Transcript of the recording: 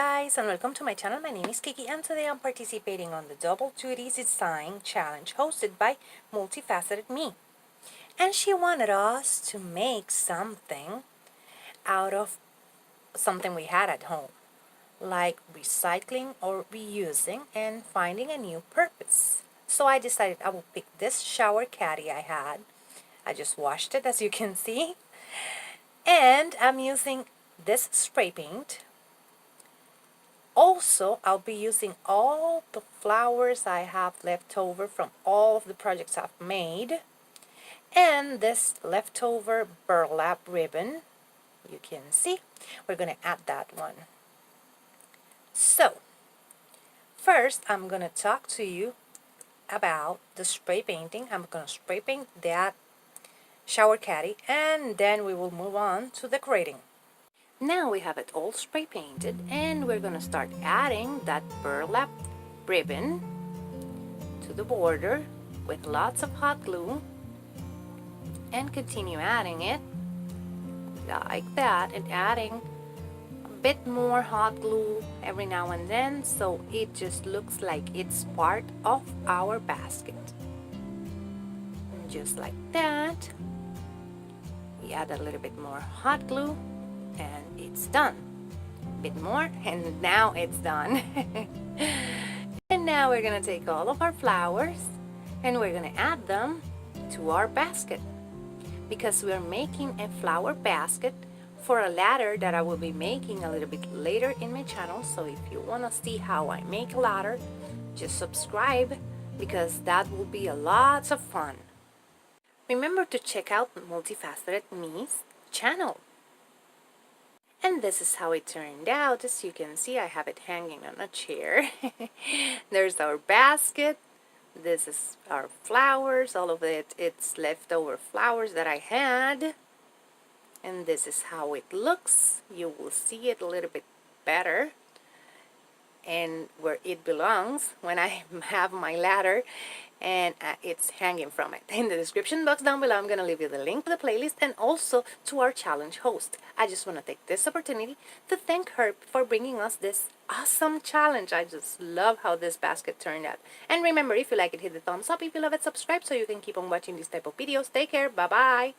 guys, and welcome to my channel. My name is Kiki, and today I'm participating on the Double Duties Design Challenge hosted by Multifaceted Me. And she wanted us to make something out of something we had at home, like recycling or reusing and finding a new purpose. So I decided I will pick this shower caddy I had. I just washed it, as you can see. And I'm using this spray paint. Also, I'll be using all the flowers I have left over from all of the projects I've made. And this leftover burlap ribbon, you can see, we're going to add that one. So, first I'm going to talk to you about the spray painting. I'm going to spray paint that shower caddy, and then we will move on to decorating. Now we have it all spray painted, and we're going to start adding that burlap ribbon to the border with lots of hot glue, and continue adding it like that, and adding a bit more hot glue every now and then so it just looks like it's part of our basket. And just like that, we add a little bit more hot glue and it's done. A bit more, and now it's done. And now we're gonna take all of our flowers and we're gonna add them to our basket, because we're making a flower basket for a ladder that I will be making a little bit later in my channel. So if you want to see how I make a ladder, just subscribe, because that will be a lot of fun. Remember to check out Multifaceted Me's channel. And this is how it turned out. As you can see, I have it hanging on a chair. There's our basket. This is our flowers. All of it, it's leftover flowers that I had. And this is how it looks. You will see it a little bit better and where it belongs when I have my ladder, and it's hanging from it. In the description box down below, I'm going to leave you the link to the playlist and also to our challenge host. I just want to take this opportunity to thank her for bringing us this awesome challenge. I just love how this basket turned out. And remember, if you like it, hit the thumbs up. If you love it, subscribe so you can keep on watching these type of videos. Take care. Bye-bye.